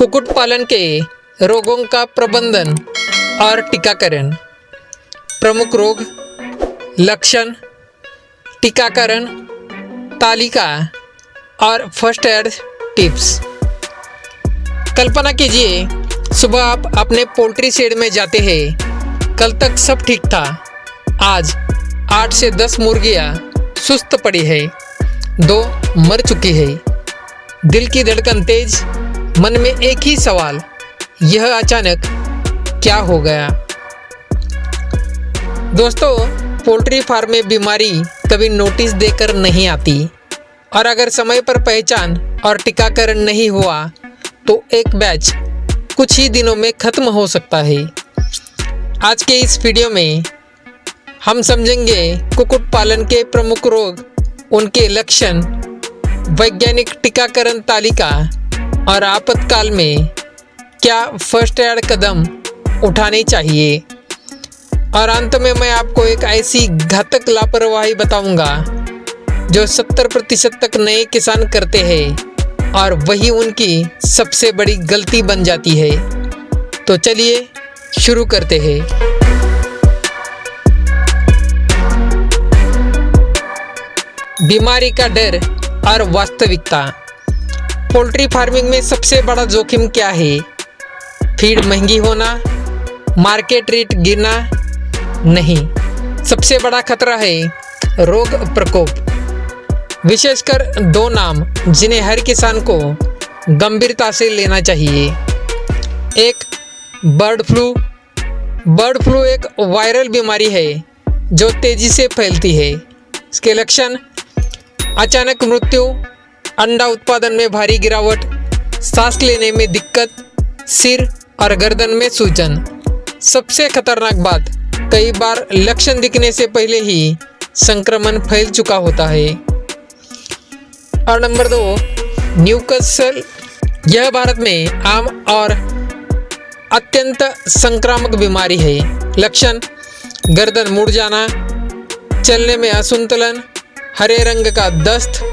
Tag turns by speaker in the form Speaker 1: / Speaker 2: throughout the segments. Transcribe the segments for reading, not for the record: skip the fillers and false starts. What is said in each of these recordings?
Speaker 1: कुक्कुट पालन के रोगों का प्रबंधन और टीकाकरण, प्रमुख रोग, लक्षण, टीकाकरण तालिका और फर्स्ट एड टिप्स। कल्पना कीजिए, सुबह आप अपने पोल्ट्री शेड में जाते हैं। कल तक सब ठीक था। आज 8 से 10 मुर्गियां सुस्त पड़ी है, 2 मर चुकी है। दिल की धड़कन तेज, मन में एक ही सवाल, यह अचानक क्या हो गया? दोस्तों, पोल्ट्री फार्म में बीमारी कभी नोटिस देकर नहीं आती, और अगर समय पर पहचान और टीकाकरण नहीं हुआ तो एक बैच कुछ ही दिनों में खत्म हो सकता है। आज के इस वीडियो में हम समझेंगे कुक्कुट पालन के प्रमुख रोग, उनके लक्षण, वैज्ञानिक टीकाकरण तालिका और आपातकाल में क्या फर्स्ट एड कदम उठाने चाहिए। और अंत में मैं आपको एक ऐसी घातक लापरवाही बताऊंगा जो 70% तक नए किसान करते हैं और वही उनकी सबसे बड़ी गलती बन जाती है। तो चलिए शुरू करते हैं। बीमारी का डर और वास्तविकता। पोल्ट्री फार्मिंग में सबसे बड़ा जोखिम क्या है? फीड महंगी होना, मार्केट रेट गिरना? नहीं, सबसे बड़ा खतरा है रोग प्रकोप। विशेषकर 2 नाम जिन्हें हर किसान को गंभीरता से लेना चाहिए। एक, बर्ड फ्लू। बर्ड फ्लू एक वायरल बीमारी है जो तेजी से फैलती है। इसके लक्षण: अचानक मृत्यु, अंडा उत्पादन में भारी गिरावट, सांस लेने में दिक्कत, सिर और गर्दन में सूजन। सबसे खतरनाक बात, कई बार लक्षण दिखने से पहले ही संक्रमण फैल चुका होता है। और नंबर 2, न्यूकासल। यह भारत में आम और अत्यंत संक्रामक बीमारी है। लक्षण: गर्दन मुड़ जाना, चलने में असंतुलन, हरे रंग का दस्त,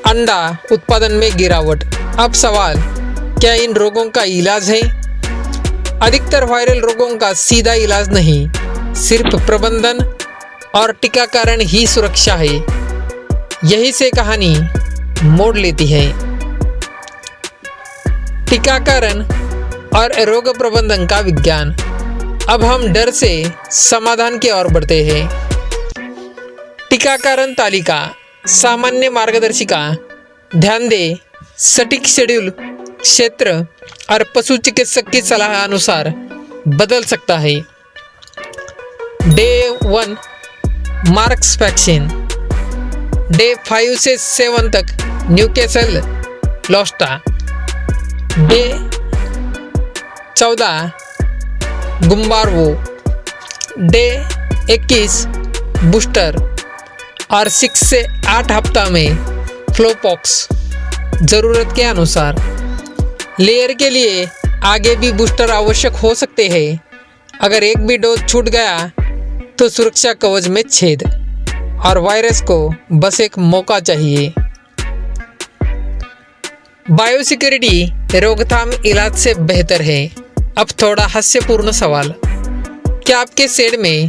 Speaker 1: अंडा उत्पादन में गिरावट। अब सवाल, क्या इन रोगों का इलाज है? अधिकतर वायरल रोगों का सीधा इलाज नहीं, सिर्फ प्रबंधन और टीकाकरण ही सुरक्षा है। यही से कहानी मोड़ लेती है। टीकाकरण और रोग प्रबंधन का विज्ञान। अब हम डर से समाधान की ओर बढ़ते हैं। टीकाकरण तालिका, सामान्य मार्गदर्शिका। ध्यान दें, सटीक शेड्यूल क्षेत्र और पशु चिकित्सक की सलाह अनुसार बदल सकता है। डे 1 मार्क्स वैक्सीन, डे 5 से 7 तक न्यूकासल लोस्टा, डे 14 गुम्बार्वो, डे 21 बूस्टर और 6 से 8 हफ्ता में फ्लोपॉक्स। ज़रूरत के अनुसार लेयर के लिए आगे भी बूस्टर आवश्यक हो सकते हैं। अगर एक भी डोज छूट गया तो सुरक्षा कवच में छेद, और वायरस को बस एक मौका चाहिए। बायोसिक्योरिटी रोकथाम इलाज से बेहतर है। अब थोड़ा हास्यपूर्ण सवाल, क्या आपके शेड में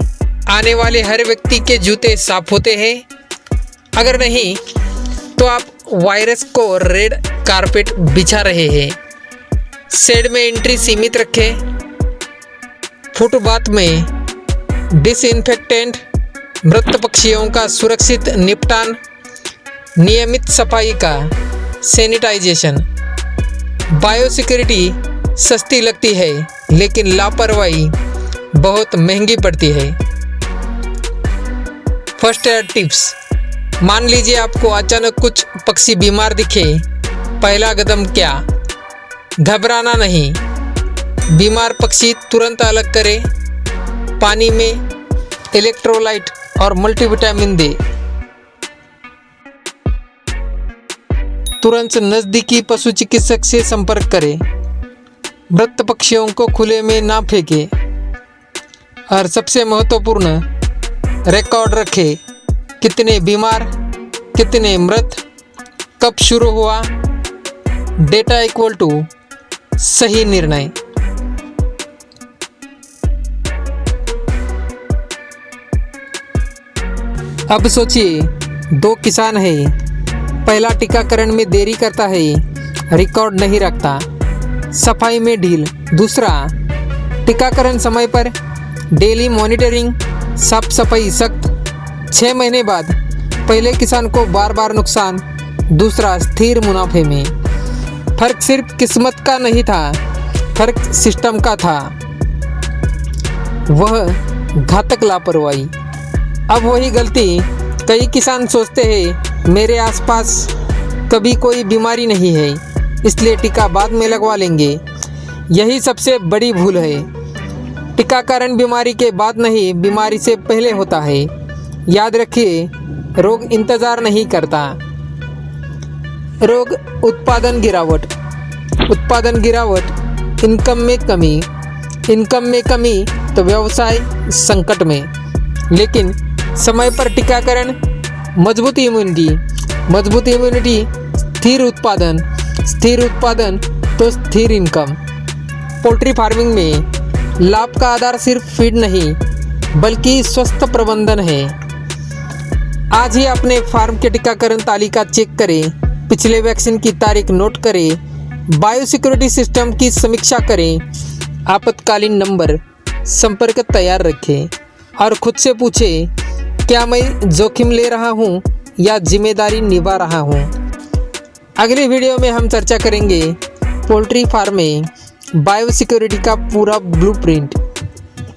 Speaker 1: आने वाले हर व्यक्ति के जूते साफ होते हैं? अगर नहीं तो आप वायरस को रेड कारपेट बिछा रहे हैं। शेड में एंट्री सीमित रखें। फुटबाथ में डिसइंफेक्टेंट, मृत पक्षियों का सुरक्षित निपटान, नियमित सफाई का सैनिटाइजेशन। बायोसिक्योरिटी सस्ती लगती है, लेकिन लापरवाही बहुत महंगी पड़ती है। First aid tips. मान लीजिए आपको अचानक कुछ पक्षी बीमार दिखे। पहला कदम क्या? घबराना नहीं। बीमार पक्षी तुरंत अलग करें। पानी में इलेक्ट्रोलाइट और मल्टीविटामिन दें। तुरंत नज़दीकी पशु चिकित्सक से संपर्क करें। मृत पक्षियों को खुले में ना फेंकें। और सबसे महत्वपूर्ण, रिकॉर्ड रखें। कितने बीमार, कितने मृत, कब शुरू हुआ। डेटा इक्वल टू सही निर्णय। अब सोचिए, दो किसान हैं, पहला टीकाकरण में देरी करता है, रिकॉर्ड नहीं रखता, सफाई में ढील। दूसरा टीकाकरण समय पर, डेली मॉनिटरिंग, साफ सफाई सख्त। 6 महीने बाद पहले किसान को बार बार नुकसान, दूसरा स्थिर मुनाफे में। फर्क सिर्फ किस्मत का नहीं था, फर्क सिस्टम का था, वह घातक लापरवाही। अब वही गलती कई किसान सोचते हैं, मेरे आसपास कभी कोई बीमारी नहीं है इसलिए टीका बाद में लगवा लेंगे। यही सबसे बड़ी भूल है। टीकाकरण बीमारी के बाद नहीं, बीमारी से पहले होता है। याद रखिए, रोग इंतज़ार नहीं करता। रोग उत्पादन गिरावट, इनकम में कमी तो व्यवसाय संकट में। लेकिन समय पर टीकाकरण, मजबूत इम्यूनिटी, स्थिर उत्पादन तो स्थिर इनकम। पोल्ट्री फार्मिंग में लाभ का आधार सिर्फ फीड नहीं बल्कि स्वस्थ प्रबंधन है। आज ही अपने फार्म के टीकाकरण तालिका चेक करें, पिछले वैक्सीन की तारीख नोट करें, बायोसिक्योरिटी सिस्टम की समीक्षा करें, आपातकालीन नंबर संपर्क तैयार रखें और खुद से पूछें, क्या मैं जोखिम ले रहा हूँ या जिम्मेदारी निभा रहा हूँ। अगली वीडियो में हम चर्चा करेंगे पोल्ट्री फार्म में बायोसिक्योरिटी का पूरा ब्लूप्रिंट,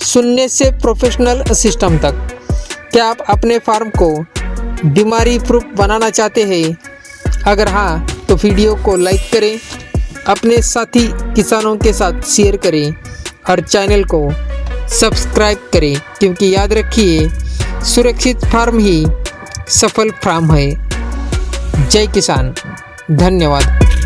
Speaker 1: शून्य से प्रोफेशनल सिस्टम तक। क्या आप अपने फार्म को बीमारी प्रूफ बनाना चाहते हैं? अगर हाँ तो वीडियो को लाइक करें, अपने साथी किसानों के साथ शेयर करें और चैनल को सब्सक्राइब करें, क्योंकि याद रखिए, सुरक्षित फार्म ही सफल फार्म है। जय किसान, धन्यवाद।